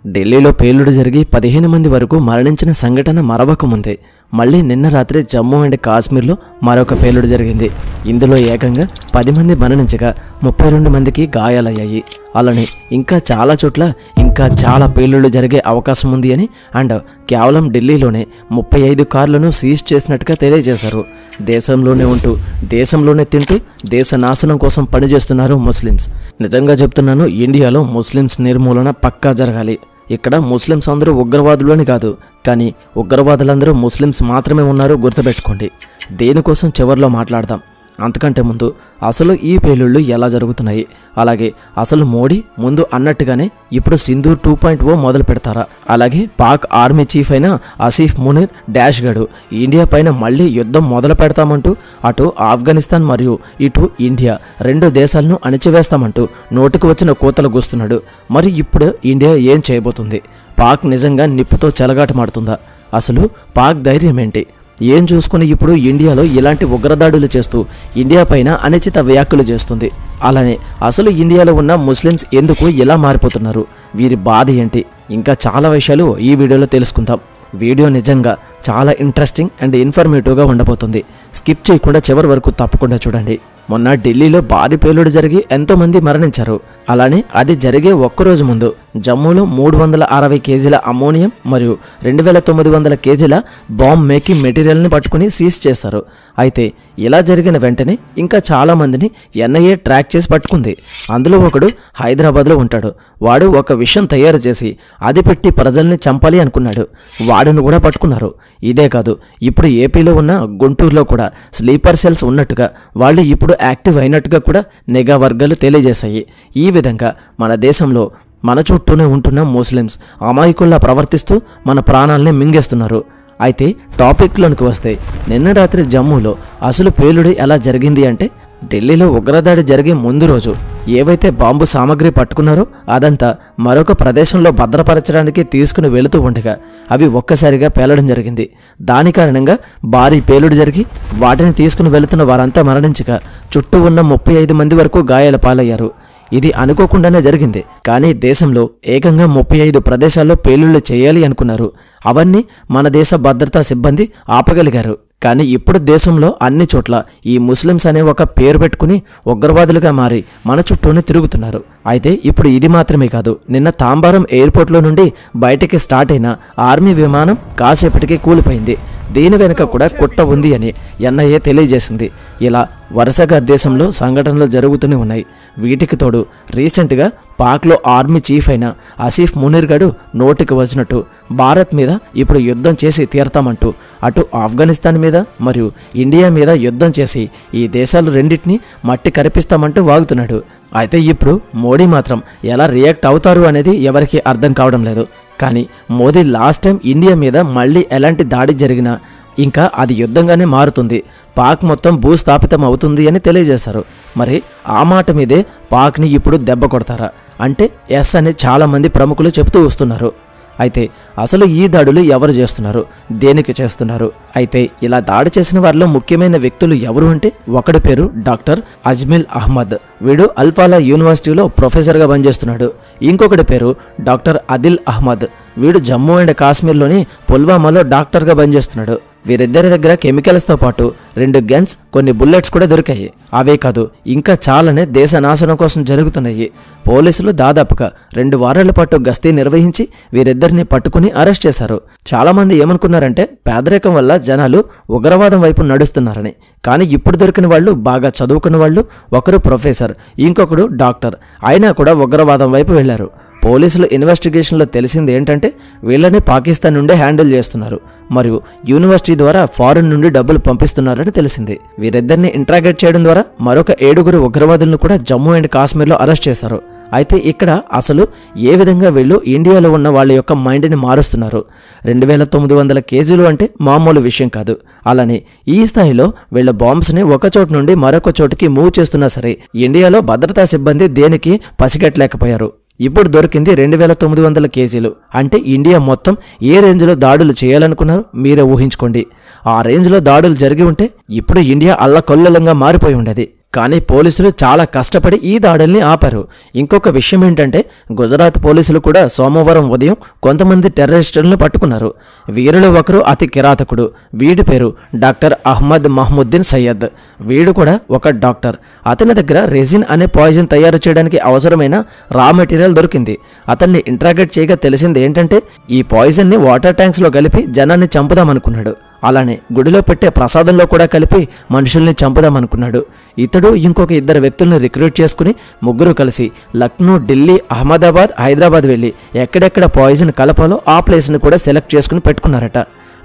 ఢిల్లీలో పేలుడు జరిగి 15 మంది వరకు మరణించిన సంఘటన మరవకముందే మళ్ళీ నిన్న రాత్రి జమ్మూ అండ్ కాశ్మీర్లో మరొక పేలుడు జరిగింది. ఇందులో ఏకంగా 10 మంది మరణించగా 32 మందికి గాయాలయ్యాయి. అలానే ఇంకా చాలా చోట్ల ఇంకా చాలా పేలుళ్లు జరిగే అవకాశం ఉంది అని అండ్ కేవలం ఢిల్లీలోనే 35 కార్లను సీజ్ చేసినట్టుగా తెలియజేశారు. దేశంలోనే ఉంటూ దేశంలోనే తింటూ దేశ నాశనం కోసం పనిచేస్తున్నారు ముస్లిమ్స్. నిజంగా చెప్తున్నాను, ఇండియాలో ముస్లిమ్స్ నిర్మూలన పక్కా జరగాలి. ఇక్కడ ముస్లిమ్స్ అందరూ ఉగ్రవాదులు అని కాదు, కానీ ఉగ్రవాదులందరూ ముస్లిమ్స్ మాత్రమే ఉన్నారు, గుర్తుపెట్టుకోండి. దేనికోసం చివరిలో మాట్లాడదాం. అంతకంటే ముందు అసలు ఈ పేలుళ్ళు ఎలా జరుగుతున్నాయి, అలాగే అసలు మోడీ ముందు అన్నట్టుగానే ఇప్పుడు సింధూర్ 2.0 మొదలు పెడతారా, అలాగే పాక్ ఆర్మీ చీఫ్ అయిన ఆసిఫ్ మునీర్ డాష్ గడు ఇండియా పైన మళ్ళీ యుద్ధం మొదలు పెడతామంటూ అటు ఆఫ్ఘనిస్తాన్ మరియు ఇటు ఇండియా 2 దేశాలను అణిచివేస్తామంటూ నోటికి వచ్చిన కోతలు కూస్తున్నాడు. మరి ఇప్పుడు ఇండియా ఏం చేయబోతుంది? పాక్ నిజంగా నిప్పుతో చెలగాటమాడుతుందా? అసలు పాక్ ధైర్యం ఏంటి? ఏం చూసుకుని ఇప్పుడు ఇండియాలో ఇలాంటి ఉగ్రదాడులు చేస్తూ ఇండియా పైన అనుచిత వ్యాఖ్యలు చేస్తుంది? అలానే అసలు ఇండియాలో ఉన్న ముస్లిమ్స్ ఎందుకు ఇలా మారిపోతున్నారు? వీరి బాధ ఏంటి? ఇంకా చాలా విషయాలు ఈ వీడియోలో తెలుసుకుందాం. వీడియో నిజంగా చాలా ఇంట్రెస్టింగ్ అండ్ ఇన్ఫర్మేటివ్గా ఉండబోతుంది. స్కిప్ చేయకుండా చివరి వరకు తప్పకుండా చూడండి. మొన్న ఢిల్లీలో భారీ పేలుడు జరిగి ఎంతోమంది మరణించారు. అలానే అది జరిగే ఒక్కరోజు ముందు జమ్మూలో 360 కేజీల అమోనియం మరియు 2900 కేజీల బాంబ్ మేకింగ్ మెటీరియల్ని పట్టుకుని సీజ్ చేశారు. అయితే ఇలా జరిగిన వెంటనే ఇంకా చాలామందిని ఎన్ఐఏ ట్రాక్ చేసి పట్టుకుంది. అందులో ఒకడు హైదరాబాద్లో ఉంటాడు. వాడు ఒక విషయం తయారు చేసి అది పెట్టి ప్రజల్ని చంపాలి అనుకున్నాడు. వాడిని కూడా పట్టుకున్నారు. ఇదే కాదు, ఇప్పుడు ఏపీలో ఉన్న గుంటూరులో కూడా స్లీపర్ సెల్స్ ఉన్నట్టుగా వాళ్ళు ఇప్పుడు యాక్టివ్ అయినట్టుగా కూడా నిఘా వర్గాలు తెలియజేశాయి. ఈ విధంగా మన దేశంలో మన చుట్టూనే ఉంటున్న ముస్లిమ్స్ అమాయకుల్లా ప్రవర్తిస్తూ మన ప్రాణాలని మింగేస్తున్నారు. అయితే టాపిక్లోనికి వస్తే నిన్న రాత్రి జమ్మూలో అసలు పేలుడు ఎలా జరిగింది అంటే, ఢిల్లీలో ఉగ్రదాడి జరిగే ముందు రోజు ఏవైతే బాంబు సామాగ్రి పట్టుకున్నారో అదంతా మరొక ప్రదేశంలో భద్రపరచడానికి తీసుకుని వెళుతూ ఉండగా అవి ఒక్కసారిగా పేలడం జరిగింది. దాని కారణంగా భారీ పేలుడు జరిగి వాటిని తీసుకుని వెళుతున్న వారంతా మరణించగా చుట్టూ ఉన్న 35 మంది వరకు గాయాల పాలయ్యారు. ఇది అనుకోకుండానే జరిగింది. కానీ దేశంలో ఏకంగా 35 ప్రదేశాల్లో పేలుళ్లు చేయాలి అనుకున్నారు. అవన్నీ మన దేశ భద్రతా సిబ్బంది ఆపగలిగారు. కానీ ఇప్పుడు దేశంలో అన్ని చోట్ల ఈ ముస్లిమ్స్ అనే ఒక పేరు పెట్టుకుని ఉగ్రవాదులుగా మారి మన చుట్టూనే తిరుగుతున్నారు. అయితే ఇప్పుడు ఇది మాత్రమే కాదు, నిన్న తాంబారం ఎయిర్పోర్ట్లో నుండి బయటికి స్టార్ట్ అయిన ఆర్మీ విమానం కాసేపటికి కూలిపోయింది. దీని వెనుక కూడా కుట్ర ఉంది అని ఎన్ఐఏ తెలియజేసింది. ఇలా వరుసగా దేశంలో సంఘటనలు జరుగుతూనే ఉన్నాయి. వీటికి తోడు రీసెంట్గా పాక్లో ఆర్మీ చీఫ్ అయిన ఆసిఫ్ మునీర్ గడు నోటికి వచ్చినట్టు భారత్ మీద ఇప్పుడు యుద్ధం చేసి తీరతామంటూ అటు ఆఫ్ఘనిస్తాన్ మీద మరియు ఇండియా మీద యుద్ధం చేసి ఈ దేశాలు రెండింటినీ మట్టి కరిపిస్తామంటూ వాగుతున్నాడు. అయితే ఇప్పుడు మోడీ మాత్రం ఎలా రియాక్ట్ అవుతారు అనేది ఎవరికీ అర్థం కావడం లేదు. కానీ మోదీ లాస్ట్ టైం ఇండియా మీద మళ్ళీ ఎలాంటి దాడి జరిగినా ఇంకా అది యుద్ధంగానే మారుతుంది, పాక్ మొత్తం భూస్థాపితం అవుతుంది అని తెలియజేశారు. మరి ఆ మాట మీదే పాక్ని ఇప్పుడు దెబ్బ కొడతారా అంటే ఎస్ అని చాలామంది ప్రముఖులు చెబుతూ వస్తున్నారు. అయితే అసలు ఈ దాడులు ఎవరు చేస్తున్నారు, దేనికి చేస్తున్నారు? అయితే ఇలా దాడి చేసిన వారిలో ముఖ్యమైన వ్యక్తులు ఎవరు అంటే, ఒకడి పేరు డాక్టర్ అజ్మిల్ అహ్మద్. వీడు అల్ఫాలా యూనివర్సిటీలో ప్రొఫెసర్గా పనిచేస్తున్నాడు. ఇంకొకటి పేరు డాక్టర్ అదిల్ అహ్మద్. వీడు జమ్మూ అండ్ కాశ్మీర్లోని పుల్వామాలో డాక్టర్గా పనిచేస్తున్నాడు. వీరిద్దరి దగ్గర కెమికల్స్తో పాటు 2 గన్స్, కొన్ని బుల్లెట్స్ కూడా దొరికాయి. అవే కాదు, ఇంకా చాలానే దేశ నాశనం కోసం జరుగుతున్నాయి. పోలీసులు దాదాపుగా 2 వారాల పాటు గస్తీ నిర్వహించి వీరిద్దరిని పట్టుకుని అరెస్ట్ చేశారు. చాలామంది ఏమనుకున్నారంటే పేదరికం వల్ల జనాలు ఉగ్రవాదం వైపు నడుస్తున్నారని. కానీ ఇప్పుడు దొరికిన వాళ్ళు బాగా చదువుకున్న వాళ్ళు, ఒకరు ప్రొఫెసర్, ఇంకొకడు డాక్టర్, అయినా కూడా ఉగ్రవాదం వైపు వెళ్లారు. పోలీసులు ఇన్వెస్టిగేషన్లో తెలిసింది ఏంటంటే వీళ్ళని పాకిస్తాన్ నుండి హ్యాండిల్ చేస్తున్నారు మరియు యూనివర్సిటీ ద్వారా ఫారెన్ నుండి డబ్బులు పంపిస్తున్నారని తెలిసింది. వీరిద్దరిని ఇంట్రాగేట్ చేయడం ద్వారా మరొక 7 ఉగ్రవాదులను కూడా జమ్మూ అండ్ కాశ్మీర్లో అరెస్ట్ చేశారు. అయితే ఇక్కడ అసలు ఏ విధంగా వీళ్ళు ఇండియాలో ఉన్న వాళ్ళ యొక్క మైండ్ని మారుస్తున్నారు? 2900 కేజీలు అంటే మామూలు విషయం కాదు. అలానే ఈ స్థాయిలో వీళ్ళ బాంబ్స్ని ఒక చోటు నుండి మరొక చోటుకి మూవ్ చేస్తున్నా సరే ఇండియాలో భద్రతా సిబ్బంది దేనికి పసిగట్టలేకపోయారు. ఇప్పుడు దొరికింది 2900 కేజీలు. అంటే ఇండియా మొత్తం ఏ రేంజ్లో దాడులు చేయాలనుకున్నారు మీరే ఊహించుకోండి. ఆ రేంజ్లో దాడులు జరిగి ఉంటే ఇప్పుడు ఇండియా అల్లకొల్లలంగా మారిపోయి ఉండేది. కానీ పోలీసులు చాలా కష్టపడి ఈ దాడుల్ని ఆపారు. ఇంకొక విషయం ఏంటంటే గుజరాత్ పోలీసులు కూడా సోమవారం ఉదయం కొంతమంది టెర్రరిస్టులను పట్టుకున్నారు. వీరిలో ఒకరు అతి కిరాతకుడు. వీడి పేరు డాక్టర్ అహ్మద్ మహ్ముద్దీన్ సయ్యద్. వీడు కూడా ఒక డాక్టర్. అతని దగ్గర రెజిన్ అనే పాయిజన్ తయారు చేయడానికి అవసరమైన రా మెటీరియల్ దొరికింది. అతన్ని ఇంట్రాగేట్ చేయగా తెలిసింది ఏంటంటే ఈ పాయిజన్ని వాటర్ ట్యాంక్స్లో కలిపి జనాన్ని చంపుదామనుకున్నాడు. అలానే గుడిలో పెట్టే ప్రసాదంలో కూడా కలిపి మనుషుల్ని చంపుదామనుకున్నాడు. ఇతడు ఇంకొక 2 వ్యక్తుల్ని రిక్రూట్ చేసుకుని ముగ్గురు కలిసి లక్నో, ఢిల్లీ, అహ్మదాబాద్, హైదరాబాద్ వెళ్ళి ఎక్కడెక్కడ పాయిజన్ కలపాలో ఆ ప్లేస్ని కూడా సెలెక్ట్ చేసుకుని పెట్టుకున్నారట.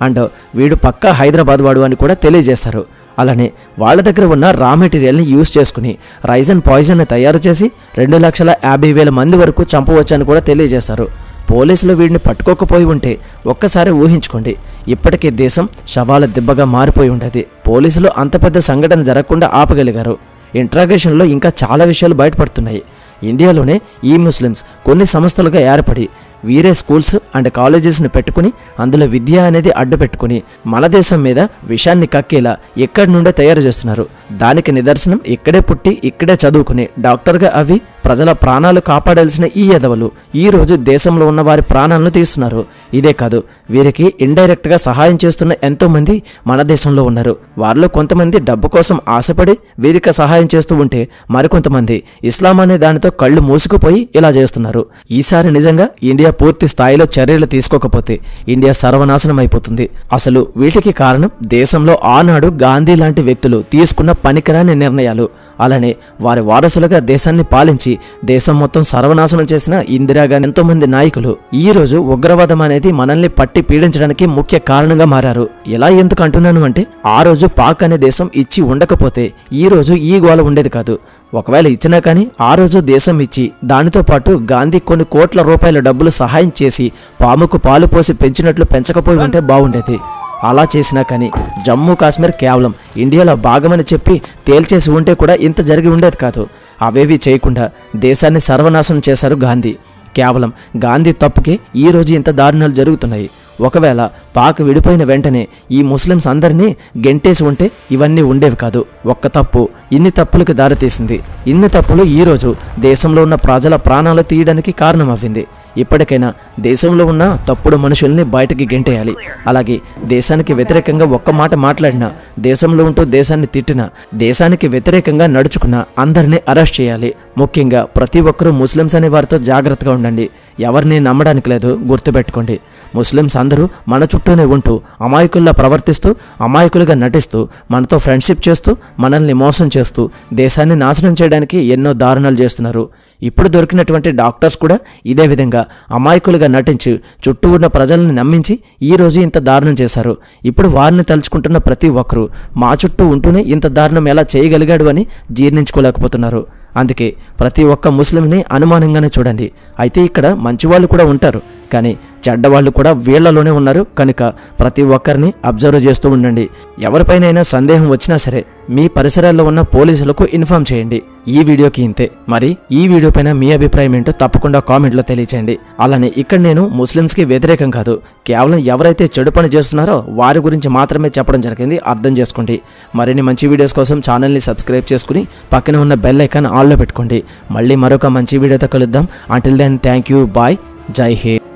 అండ్ వీడు పక్కా హైదరాబాద్ వాడు అని కూడా తెలియజేశారు. అలానే వాళ్ళ దగ్గర ఉన్న రా మెటీరియల్ని యూజ్ చేసుకుని రైజన్ పాయిజన్ని తయారు చేసి 2,50,000 మంది వరకు చంపవచ్చని కూడా తెలియజేశారు. పోలీసులు వీడిని పట్టుకోకపోయి ఉంటే ఒక్కసారి ఊహించుకోండి, ఇప్పటికే దేశం శవాల దిబ్బగా మారిపోయి ఉండేది. పోలీసులు అంత పెద్ద సంఘటన జరగకుండా ఆపగలిగారు. ఇంట్రాగేషన్లో ఇంకా చాలా విషయాలు బయటపడుతున్నాయి. ఇండియాలోనే ఈ ముస్లిమ్స్ కొన్ని సంస్థలుగా ఏర్పడి వీరే స్కూల్స్ అండ్ కాలేజెస్ని పెట్టుకుని అందులో విద్య అనేది అడ్డు పెట్టుకుని మన దేశం మీద విషాన్ని కక్కేలా ఎక్కడి నుండే తయారు చేస్తున్నారు. దానికి నిదర్శనం ఇక్కడే పుట్టి ఇక్కడే చదువుకుని డాక్టర్గా అవి ప్రజల ప్రాణాలు కాపాడాల్సిన ఈ ఎదవలు ఈరోజు దేశంలో ఉన్న వారి ప్రాణాలను తీస్తున్నారు. ఇదే కాదు, వీరికి ఇండైరెక్ట్గా సహాయం చేస్తున్న ఎంతోమంది మన దేశంలో ఉన్నారు. వారిలో కొంతమంది డబ్బు కోసం ఆశపడి వీరికి సహాయం చేస్తూ ఉంటే మరికొంతమంది ఇస్లాం అనే దానితో కళ్ళు మూసుకుపోయి ఇలా చేస్తున్నారు. ఈసారి నిజంగా ఇండియా పూర్తి స్థాయిలో చర్యలు తీసుకోకపోతే ఇండియా సర్వనాశనం అయిపోతుంది. అసలు వీటికి కారణం దేశంలో ఆనాడు గాంధీ లాంటి వ్యక్తులు తీసుకున్న పనికిరాని నిర్ణయాలు. అలానే వారి వారసులుగా దేశాన్ని పాలించి దేశం మొత్తం సర్వనాశనం చేసిన ఇందిరాగాంధీ ఎంతోమంది నాయకులు ఈ రోజు ఉగ్రవాదం అనేది మనల్ని పట్టి పీడించడానికి ముఖ్య కారణంగా మారారు. ఇలా ఎందుకు అంటున్నాను అంటే ఆ రోజు పాక్ అనే దేశం ఇచ్చి ఉండకపోతే ఈ రోజు ఈ గోల ఉండేది కాదు. ఒకవేళ ఇచ్చినా కానీ ఆ రోజు దేశం ఇచ్చి దానితో పాటు గాంధీ కొన్ని కోట్ల రూపాయల డబ్బులు సహాయం చేసి పాముకు పాలు పోసి పెంచినట్లు పెంచకపోయి ఉంటే బాగుండేది. అలా చేసినా కానీ జమ్మూ కాశ్మీర్ కేవలం ఇండియాలో భాగమని చెప్పి తేల్చేసి ఉంటే కూడా ఇంత జరిగి ఉండేది కాదు. అవేవి చేయకుండా దేశాన్ని సర్వనాశనం చేశారు గాంధీ. కేవలం గాంధీ తప్పుకే ఈరోజు ఇంత దారుణాలు జరుగుతున్నాయి. ఒకవేళ పాక్ విడిపోయిన వెంటనే ఈ ముస్లిమ్స్ అందరినీ గెంటేసి ఉంటే ఇవన్నీ ఉండేవి కాదు. ఒక్క తప్పు ఇన్ని తప్పులకు దారితీసింది. ఇన్ని తప్పులు ఈరోజు దేశంలో ఉన్న ప్రజల ప్రాణాలు తీయడానికి కారణమవ్వింది. ఇప్పటికైనా దేశంలో ఉన్న తప్పుడు మనుషుల్ని బయటకి గెంటేయాలి. అలాగే దేశానికి వ్యతిరేకంగా ఒక్క మాట మాట్లాడినా, దేశంలో ఉంటూ దేశాన్ని తిట్టినా, దేశానికి వ్యతిరేకంగా నడుచుకున్నా అందరినీ అరెస్ట్ చేయాలి. ముఖ్యంగా ప్రతి ఒక్కరూ ముస్లిమ్స్ అనే వారితో జాగ్రత్తగా ఉండండి. ఎవరిని నమ్మడానికి లేదు, గుర్తుపెట్టుకోండి. ముస్లిమ్స్ అందరూ మన చుట్టూనే ఉంటూ అమాయకుల్లా ప్రవర్తిస్తూ అమాయకులుగా నటిస్తూ మనతో ఫ్రెండ్షిప్ చేస్తూ మనల్ని మోసం చేస్తూ దేశాన్ని నాశనం చేయడానికి ఎన్నో దారుణాలు చేస్తున్నారు. ఇప్పుడు దొరికినటువంటి డాక్టర్స్ కూడా ఇదే విధంగా అమాయకులుగా నటించి చుట్టూ ఉన్న ప్రజల్ని నమ్మించి ఈరోజు ఇంత దారుణం చేశారు. ఇప్పుడు వారిని తలుచుకుంటున్న ప్రతి ఒక్కరూ మా చుట్టూ ఉంటూనే ఇంత దారుణం ఎలా చేయగలిగాడు అని జీర్ణించుకోలేకపోతున్నారు. అందుకే ప్రతి ఒక్క ముస్లింని అనుమానంగానే చూడండి. అయితే ఇక్కడ మంచివాళ్ళు కూడా ఉంటారు, కానీ చెడ్డవాళ్ళు కూడా వీళ్లలోనే ఉన్నారు. కనుక ప్రతి ఒక్కరిని అబ్జర్వ్ చేస్తూ ఉండండి. ఎవరిపైనైనా సందేహం వచ్చినా సరే మీ పరిసరాల్లో ఉన్న పోలీసులకు ఇన్ఫార్మ్ చేయండి. ఈ వీడియోకి ఇంతే. మరి ఈ వీడియో పైన మీ అభిప్రాయం ఏంటో తప్పకుండా కామెంట్లో తెలియచేయండి. అలానే ఇక్కడ నేను ముస్లిమ్స్కి వ్యతిరేకం కాదు, కేవలం ఎవరైతే చెడు పని చేస్తున్నారో వారి గురించి మాత్రమే చెప్పడం జరిగింది. అర్థం చేసుకోండి. మరిన్ని మంచి వీడియోస్ కోసం ఛానల్ని సబ్స్క్రైబ్ చేసుకుని పక్కన ఉన్న బెల్ ఐకాన్ ఆన్లో పెట్టుకోండి. మళ్ళీ మరొక మంచి వీడియోతో కలుద్దాం. Until then thank you, bye, Jai Hind.